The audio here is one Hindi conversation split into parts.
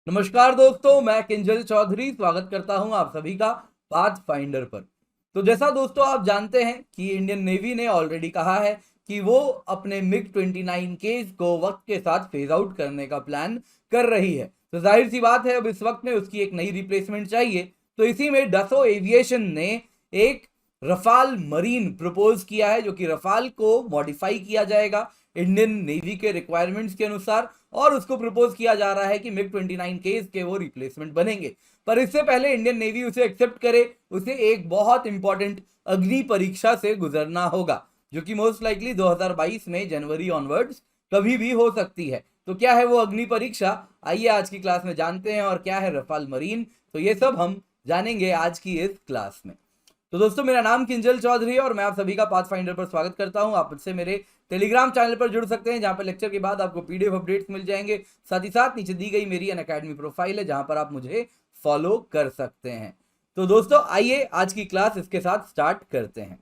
नमस्कार दोस्तों, मैं किंजल चौधरी स्वागत करता हूं आप सभी का पाथ फाइंडर पर। तो जैसा दोस्तों आप जानते हैं कि इंडियन नेवी ने ऑलरेडी कहा है कि वो अपने मिग 29K को वक्त के साथ फेज आउट करने का प्लान कर रही है। तो जाहिर सी बात है, अब इस वक्त में उसकी एक नई रिप्लेसमेंट चाहिए। तो इसी में डसो एविएशन ने एक रफाल मरीन प्रपोज किया है, जो कि रफाल को मॉडिफाई किया जाएगा इंडियन नेवी के रिक्वायरमेंट्स के अनुसार, और उसको प्रपोज किया जा रहा है कि मिग 29K के वो रिप्लेसमेंट बनेंगे। पर इससे पहले इंडियन नेवी उसे एक्सेप्ट करे, उसे एक बहुत इंपॉर्टेंट अग्नि परीक्षा से गुजरना होगा, जो कि मोस्ट लाइकली 2022 में जनवरी ऑनवर्ड्स कभी भी हो सकती है। तो क्या है वो अग्नि परीक्षा, आइए आज की क्लास में जानते हैं। और क्या है रफाल मरीन, तो ये सब हम जानेंगे आज की इस क्लास में। तो दोस्तों, मेरा नाम किंजल चौधरी है और मैं आप सभी का पाथ फाइंडर पर स्वागत करता हूं। आप मुझसे मेरे टेलीग्राम चैनल पर जुड़ सकते हैं, जहां पर लेक्चर के बाद आपको पीडीएफ अपडेट्स मिल जाएंगे। साथ ही साथ नीचे दी गई मेरी अनअकैडमी प्रोफाइल है, जहां पर आप मुझे फॉलो कर सकते हैं। तो दोस्तों आइए आज की क्लास इसके साथ स्टार्ट करते हैं।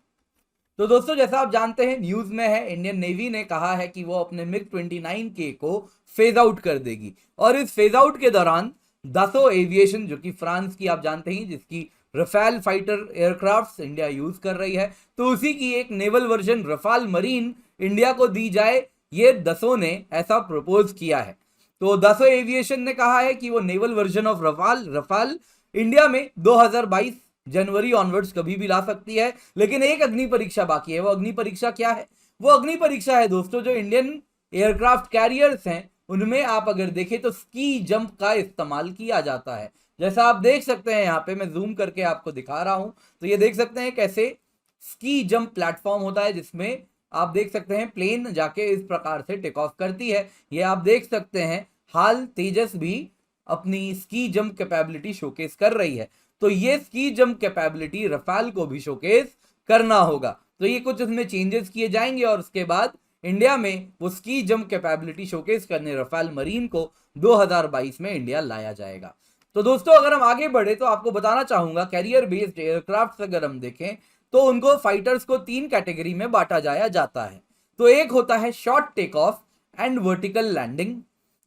तो दोस्तों, जैसा आप जानते हैं, न्यूज में है इंडियन नेवी ने कहा है कि वो अपने मिग 29K को फेज आउट कर देगी। और इस फेज आउट के दौरान दसो एविएशन, जो कि फ्रांस की आप जानते हैं, जिसकी Rafale fighter aircraft India use कर रही है, तो उसी की एक naval version Rafale marine India को दी जाए, ये दसो ने ऐसा प्रपोज किया है। तो दसो एविएशन ने कहा है कि वो naval version of Rafale India में 2022 जनवरी ऑनवर्ड्स कभी भी ला सकती है। लेकिन एक अग्नि परीक्षा बाकी है। वो अग्नि परीक्षा क्या है? वो अग्नि परीक्षा है दोस्तों, जो इंडियन एयरक्राफ्ट कैरियर्स हैं उनमें आप अगर देखें तो स्की जंप का इस्तेमाल किया जाता है। जैसा आप देख सकते हैं, यहाँ पे मैं जूम करके आपको दिखा रहा हूं, तो ये देख सकते हैं कैसे स्की जंप प्लेटफॉर्म होता है, जिसमें आप देख सकते हैं प्लेन जाके इस प्रकार से टेक ऑफ करती है। ये आप देख सकते हैं हाल तेजस भी अपनी स्की जंप कैपेबिलिटी शोकेस कर रही है। तो ये स्की जंप कैपेबिलिटी रफाल को भी शोकेस करना होगा। तो ये कुछ उसमें चेंजेस किए जाएंगे और उसके बाद इंडिया में वो स्की जंप कैपेबिलिटी शोकेस करने रफाल मरीन को 2022 में इंडिया लाया जाएगा। तो दोस्तों, अगर हम आगे बढ़े तो आपको बताना चाहूंगा, कैरियर बेस्ड एयरक्राफ्ट अगर हम देखें तो उनको फाइटर्स को 3 कैटेगरी में बांटा जाता है। तो एक होता है short take off and vertical landing,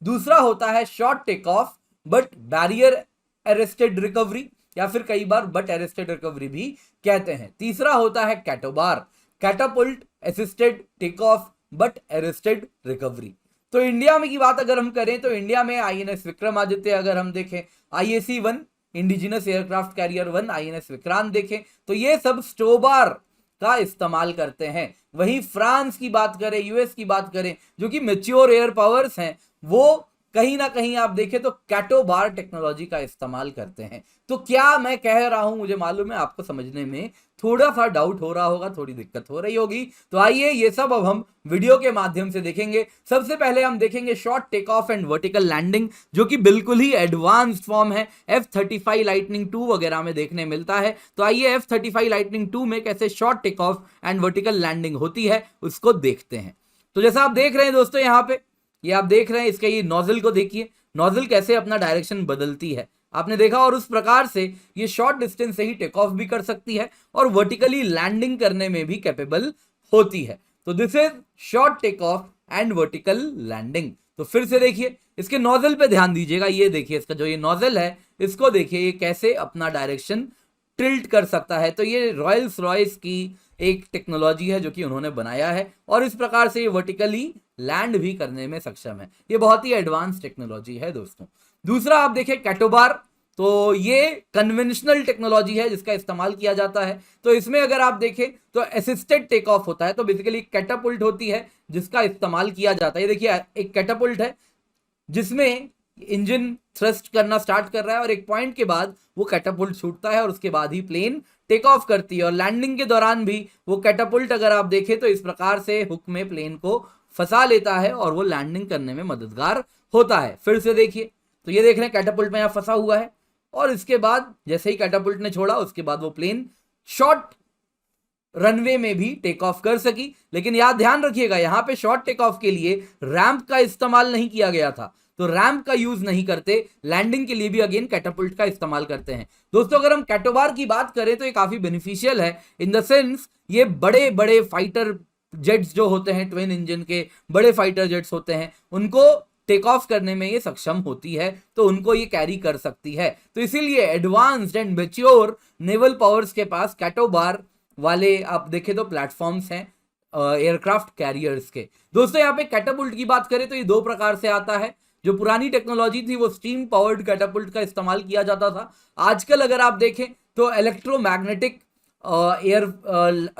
दूसरा होता है short take off but barrier arrested recovery, या फिर कई बार बट अरेस्टेड रिकवरी भी कहते हैं। तीसरा होता है CATOBAR, catapult assisted take off but arrested recovery. तो इंडिया में की बात अगर हम करें तो इंडिया में आईएनएस विक्रमादित्य अगर हम देखें, IAC-1 indigenous aircraft carrier 1, INS Vikrant देखें तो ये सब स्टोबार का इस्तेमाल करते हैं। वहीं फ्रांस की बात करें, यूएस की बात करें, जो कि मैच्योर एयर पावर्स हैं, वो कहीं ना कहीं आप देखें तो कैटोबार टेक्नोलॉजी का इस्तेमाल करते हैं। तो क्या मैं कह रहा हूं, मुझे मालूम है आपको समझने में थोड़ा सा डाउट हो रहा होगा, थोड़ी दिक्कत हो रही होगी। तो आइए ये सब अब हम वीडियो के माध्यम से देखेंगे। सबसे पहले हम देखेंगे short take off and vertical landing, जो कि बिल्कुल ही एडवांस्ड फॉर्म है, F-35 लाइटनिंग 2 वगैरह में देखने मिलता है। तो आइए F-35 लाइटनिंग 2 में कैसे short take off and vertical landing होती है उसको देखते हैं। तो जैसा आप देख रहे हैं दोस्तों, यहाँ पे ये आप देख रहे हैं, इसके ये नोजल को देखिए, नोजल कैसे अपना डायरेक्शन बदलती है, आपने देखा। और उस प्रकार से ये शॉर्ट डिस्टेंस से ही टेक ऑफ भी कर सकती है और वर्टिकली लैंडिंग करने में भी कैपेबल होती है। तो this is short take off and vertical landing. तो फिर से देखिए, इसके नोजल पे ध्यान दीजिएगा। ये देखिए, इसका जो ये नोजल है, इसको देखिए, ये कैसे अपना डायरेक्शन टिल्ट कर सकता है। तो ये रॉयल्स रॉयस की एक टेक्नोलॉजी है जो कि उन्होंने बनाया है, और इस प्रकार से ये वर्टिकली लैंड भी करने में सक्षम है। ये बहुत ही एडवांस टेक्नोलॉजी है दोस्तों। दूसरा आप देखें कैटोबार, तो ये कन्वेंशनल टेक्नोलॉजी है जिसका इस्तेमाल किया जाता है। तो इसमें अगर आप देखें तो असिस्टेड टेक ऑफ होता है। तो बेसिकली कैटापुल्ट होती है जिसका इस्तेमाल किया जाता है। ये देखिए, एक कैटापुल्ट है जिसमें इंजन थ्रस्ट करना स्टार्ट कर रहा है और एक पॉइंट के बाद वो कैटापुल्ट छूटता है और उसके बाद ही प्लेन टेक ऑफ करती है। और लैंडिंग के दौरान भी वो कैटापुल्ट अगर आप देखें तो इस प्रकार से हुक में प्लेन को फंसा लेता है और वो लैंडिंग करने में मददगार होता है। फिर से देखिए, तो ये देख रहे हैं कैटापुल्ट में यहाँ फंसा हुआ है, और इसके बाद जैसे ही कैटापुल्ट ने छोड़ा उसके बाद वो प्लेन शॉर्ट रनवे में भी टेक ऑफ कर सकी। लेकिन याद ध्यान रखिएगा, यहां पे शॉर्ट टेक ऑफ के लिए रैंप का इस्तेमाल नहीं किया गया था। तो रैंप का यूज नहीं करते, लैंडिंग के लिए भी अगेन कैटापुल्ट का इस्तेमाल करते हैं। दोस्तों, अगर हम कैटोबार की बात करें तो ये काफी बेनिफिशियल है, इन द सेंस ये बड़े बड़े फाइटर जेट्स जो होते हैं, ट्विन इंजन के बड़े फाइटर जेट्स होते हैं, उनको टेक ऑफ करने में ये सक्षम होती है, तो उनको ये कैरी कर सकती है। तो इसीलिए advanced and mature naval powers के पास कैटोबार वाले आप देखें तो प्लेटफॉर्म्स हैं एयरक्राफ्ट कैरियर्स के। दोस्तों यहाँ पे कैटापुल्ट की बात करें तो ये दो प्रकार से आता है। जो पुरानी टेक्नोलॉजी थी वो स्टीम पावर्ड कैटापुल्ट का इस्तेमाल किया जाता था। आजकल अगर आप देखें तो इलेक्ट्रोमैग्नेटिक एयर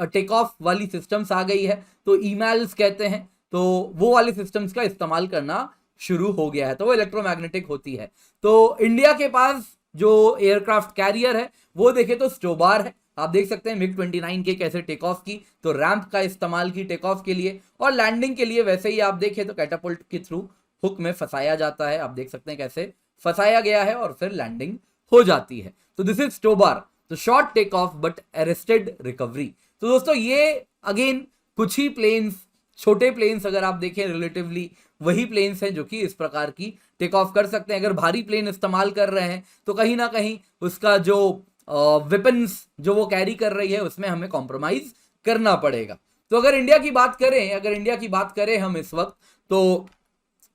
टेक ऑफ वाली सिस्टम्स आ गई है, तो ईमेल्स कहते हैं, तो वो वाली सिस्टम्स का इस्तेमाल करना शुरू हो गया है, तो वो इलेक्ट्रोमैग्नेटिक होती है। तो इंडिया के पास जो एयरक्राफ्ट कैरियर है वो देखें तो स्टोबार है। आप देख सकते हैं मिग 29 के कैसे टेक ऑफ की, तो रैंप का इस्तेमाल की टेक ऑफ के लिए, और लैंडिंग के लिए वैसे ही आप देखें तो कैटापुल्ट के थ्रू हुक में फंसाया जाता है। आप देख सकते हैं कैसे फंसाया गया है और फिर लैंडिंग हो जाती है। तो दिस इज स्टोबार, तो short take off but arrested recovery. तो दोस्तों ये अगेन कुछ ही प्लेन्स, छोटे प्लेन्स अगर आप देखें रिलेटिवली वही प्लेन्स हैं जो कि इस प्रकार की टेक ऑफ कर सकते हैं। अगर भारी प्लेन इस्तेमाल कर रहे हैं तो कहीं ना कहीं उसका जो वेपन्स जो वो कैरी कर रही है उसमें हमें कॉम्प्रोमाइज करना पड़ेगा। तो अगर इंडिया की बात करें हम इस वक्त, तो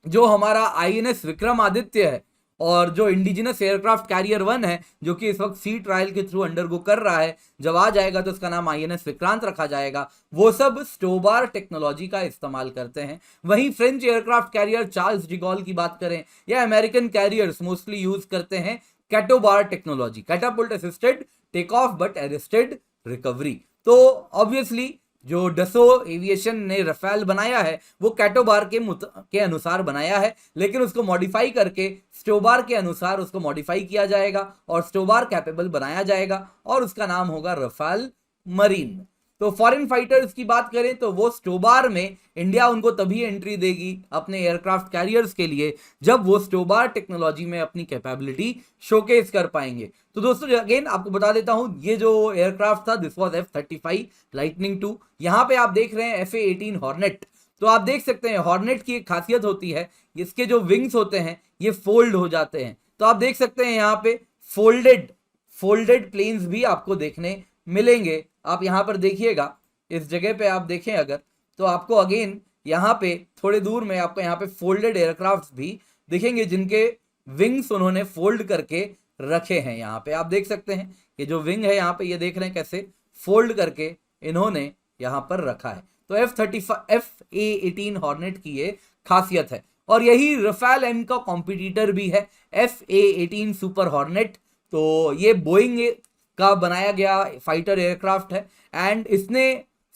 जो हमारा INS विक्रमादित्य है और जो इंडिजिनस एयरक्राफ्ट कैरियर 1 है जो कि इस वक्त सी ट्रायल के थ्रू अंडरगो कर रहा है, जब आ जाएगा तो उसका नाम INS विक्रांत रखा जाएगा, वो सब स्टोबार टेक्नोलॉजी का इस्तेमाल करते हैं। वहीं French aircraft carrier Charles de Gaulle की बात करें या अमेरिकन कैरियर्स मोस्टली यूज करते हैं CATOBAR technology, catapult assisted take off but arrested recovery. तो ऑब्वियसली जो डसो एविएशन ने रफेल बनाया है वो कैटोबार के अनुसार बनाया है, लेकिन उसको मॉडिफाई करके स्टोबार के अनुसार उसको मॉडिफाई किया जाएगा और स्टोबार कैपेबल बनाया जाएगा और उसका नाम होगा रफेल मरीन। तो फॉरेन फाइटर्स की बात करें तो वो स्टोबार में इंडिया उनको तभी एंट्री देगी अपने एयरक्राफ्ट कैरियर्स के लिए जब वो स्टोबार टेक्नोलॉजी में अपनी कैपेबिलिटी शोकेस कर पाएंगे। तो दोस्तों अगेन आपको बता देता हूं, ये जो एयरक्राफ्ट था दिस वाज F-35 लाइटनिंग 2। यहाँ पे आप देख रहे हैं FA-18 हॉर्नेट। तो आप देख सकते हैं हॉर्नेट की एक खासियत होती है, इसके जो विंग्स होते हैं ये फोल्ड हो जाते हैं। तो आप देख सकते हैं यहाँ पे फोल्डेड प्लेन्स भी आपको देखने मिलेंगे। आप यहाँ पर देखिएगा, इस जगह पे आप देखें अगर, तो आपको अगेन यहाँ पे थोड़े दूर में आपको यहाँ पे फोल्डेड एयरक्राफ्ट भी दिखेंगे जिनके विंग्स उन्होंने फोल्ड करके रखे हैं। यहाँ पे आप देख सकते हैं ये जो विंग है यहाँ पे ये देख रहे हैं कैसे फोल्ड करके इन्होंने यहाँ पर रखा है। तो FA-18 हॉर्नेट की ये खासियत है और यही रफेल M का कॉम्पिटिटर भी है FA-18 सुपर हॉर्नेट। तो ये बोइंग का बनाया गया फाइटर एयरक्राफ्ट है एंड इसने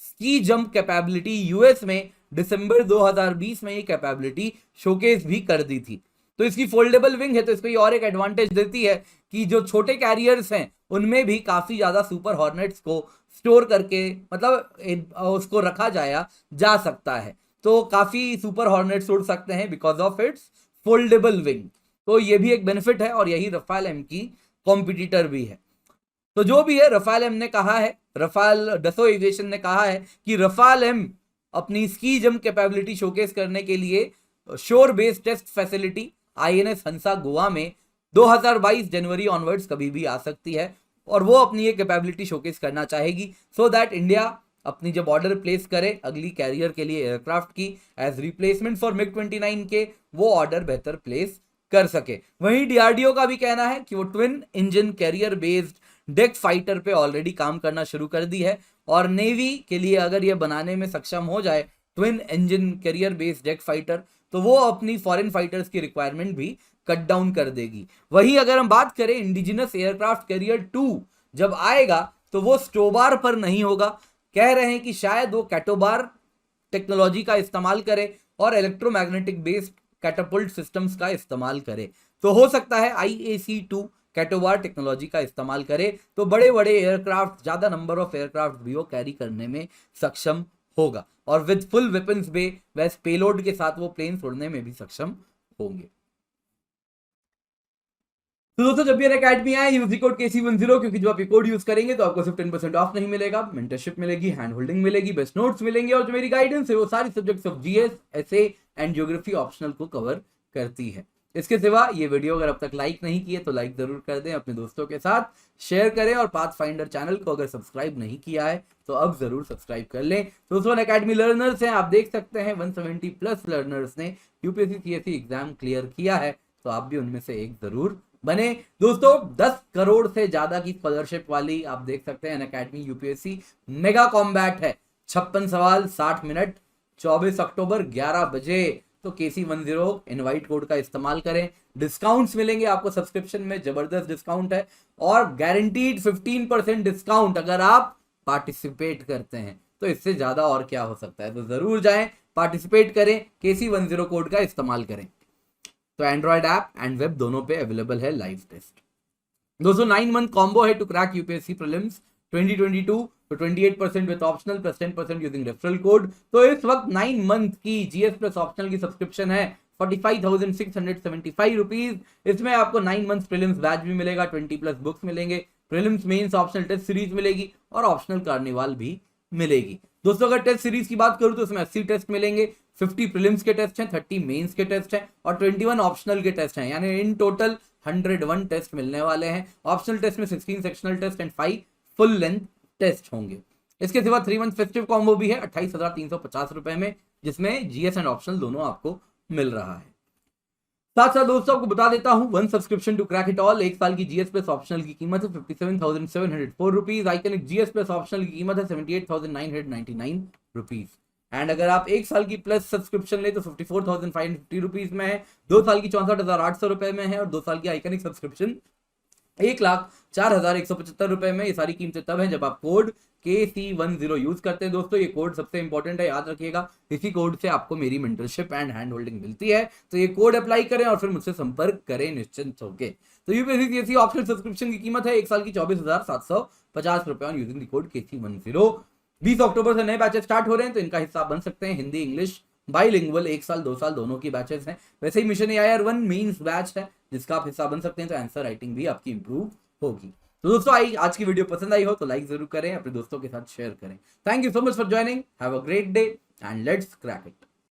स्की जंप कैपेबिलिटी यूएस में दिसंबर 2020 में ये कैपेबिलिटी शोकेस भी कर दी थी। तो इसकी फोल्डेबल विंग है तो इसको ये और एक एडवांटेज देती है कि जो छोटे कैरियर्स हैं उनमें भी काफी ज्यादा सुपर हॉर्नेट्स को स्टोर करके मतलब उसको रखा जा सकता है। तो काफी सुपर हॉर्नेट्स उड़ सकते हैं because of its foldable wing. तो ये भी एक बेनिफिट है और यही रफेल M की कॉम्पिटिटर भी है। तो जो भी है रफेल M ने कहा है, रफेल डसो एविएशन ने कहा है कि रफेल M अपनी स्की जंप कैपेबिलिटी शोकेस करने के लिए शोर बेस्ड टेस्ट फैसिलिटी INS हंसा गोवा में 2022 जनवरी ऑनवर्ड्स कभी भी आ सकती है और वो अपनी ये कैपेबिलिटी शोकेस करना चाहेगी सो दैट इंडिया अपनी जब ऑर्डर प्लेस करे अगली कैरियर के लिए एयरक्राफ्ट की एज रिप्लेसमेंट फॉर मिग 29 के, वो ऑर्डर बेहतर प्लेस कर सके। वहीं DRDO का भी कहना है कि वो twin engine career based deck fighter पे ऑलरेडी काम करना शुरू कर दी है और नेवी के लिए अगर ये बनाने में सक्षम हो जाए twin engine career based deck fighter तो वो अपनी फॉरेन फाइटर्स की रिक्वायरमेंट भी कट डाउन कर देगी। वहीं अगर हम बात करें इंडिजिनस एयरक्राफ्ट कैरियर 2 जब आएगा तो वो स्टोबार पर नहीं होगा, कह रहे हैं कि शायद वो कैटोबार टेक्नोलॉजी का इस्तेमाल करे और इलेक्ट्रोमैग्नेटिक बेस्ड कैटापुल्ट सिस्टम्स का इस्तेमाल करे। तो हो सकता है IAC-2 कैटोबार टेक्नोलॉजी का इस्तेमाल करे तो बड़े बड़े एयरक्राफ्ट, ज्यादा नंबर ऑफ एयरक्राफ्ट भी वो कैरी करने में सक्षम होगा और with full weapons based payload के साथ वो प्लेन छोड़ने में भी सक्षम होंगे। तो दोस्तों जब भी अकेडमी आए यूज कोड KC10 क्योंकि जो आप ये कोड यूज करेंगे तो आपको सिर्फ 10% ऑफ नहीं मिलेगा, मेंटरशिप मिलेगी, हैंड होल्डिंग मिलेगी, बेस्ट नोट्स मिलेंगे और जो मेरी गाइडेंस है वो सारी subjects of GS, SA and geography optional को कवर करती है। इसके सिवा ये वीडियो अगर अब तक लाइक नहीं किए तो लाइक जरूर कर दें, अपने दोस्तों के साथ शेयर करें और पाथ फाइंडर चैनल को अगर सब्सक्राइब नहीं किया है तो अब जरूर सब्सक्राइब कर लें। दोस्तों अकेडमी लर्नर्स हैं, आप देख सकते हैं 170 प्लस लर्नर्स ने यूपीएससी सीएससी एग्जाम क्लियर किया है, तो आप भी उनमें से एक जरूर बने। दोस्तों 10 करोड़ से ज्यादा की स्कॉलरशिप वाली आप देख सकते हैं अकेडमी यूपीएससी मेगा कॉम्बैट है। 56 सवाल 60 मिनट, 24 अक्टूबर 11 बजे। तो KC10 इनवाइट कोड का इस्तेमाल करें, डिस्काउंट्स मिलेंगे आपको सब्सक्रिप्शन में, जबरदस्त डिस्काउंट है और गारंटीड 15% डिस्काउंट अगर आप पार्टिसिपेट करते हैं। तो इससे ज्यादा और क्या हो सकता है, तो जरूर जाएं, पार्टिसिपेट करें, KC10 कोड का इस्तेमाल करें। तो एंड्रॉयड ऐप एंड वेब दोनों पे अवेलेबल है लाइव टेस्ट। दोस्तों 9 मंथ कॉम्बो है टू क्रैक यूपीएससी प्रीलिम्स 2022 तो 28% with optional plus 10% using referral code. तो इस वक्त 9 मंथ की जीएस प्लस ऑप्शनल की सब्सक्रिप्शन है 45,675 रुपीज। इसमें आपको 9 मंथ प्रीलिम्स बैच भी मिलेगा, 20 प्लस बुक्स मिलेंगे, prelims mains optional test series मिलेगी और ऑप्शनल कार्निवाल भी मिलेगी। दोस्तों अगर टेस्ट सीरीज की बात करूं तो इसमें 80 टेस्ट मिलेंगे, 50 प्रीलिम्स के टेस्ट हैं, 30 मेंस के टेस्ट हैं और 21 ऑप्शनल के टेस्ट हैं, यानी इन टोटल 101 टेस्ट मिलने वाले हैं। ऑप्शनल टेस्ट में 16 sectional test and 5 full length test होंगे। इसके सिवा 3 मंथ फेस्टिव कॉम्बो भी है 28,350 रुपए में, जिसमें जीएस एंड ऑप्शनल दोनों आपको मिल रहा है। साथ साथ दोस्तों आपको बता देता हूं, one subscription to crack it all, एक साल की जीएस प्लस ऑप्शनल की कीमत है 57,704 rupees. Iconic GS plus optional की कीमत है 78,999 रुपीज। एंड अगर आप एक साल की प्लस सब्सक्रिप्शन ले तो 54,550 रुपीज में है, 2 साल की 64,800 रुपए में है और 2 साल की आइकनिक सब्सक्रिप्शन 1,04,175 रुपए में। ये सारी कीमतें तब हैं जब आप कोड KC10 यूज करते हैं। दोस्तों ये कोड सबसे इंपॉर्टेंट है, याद रखिएगा, इसी कोड से आपको मेरी मेंटरशिप एंड हैंड होल्डिंग मिलती है। तो ये कोड अप्लाई करें और फिर मुझसे संपर्क करें निश्चिंत होकर। तो यूपीएससी ऑप्शनल सब्सक्रिप्शन की कीमत है एक साल की 24,750 रुपए on using the code KC10। 20 अक्टूबर से नए बैचेस स्टार्ट हो रहे हैं, तो इनका हिस्सा बन सकते हैं। हिंदी इंग्लिश बाइलिंगुअल 1 साल 2 साल दोनों की बैचेस हैं। वैसे ही मिशन AIR1 मींस बैच है जिसका आप हिस्सा बन सकते हैं, तो आंसर राइटिंग भी आपकी इंप्रूव होगी। तो दोस्तों आज की वीडियो पसंद आई हो तो लाइक जरूर करें, अपने दोस्तों के साथ शेयर करें। Thank you so much for joining, have a great day and let's crack it.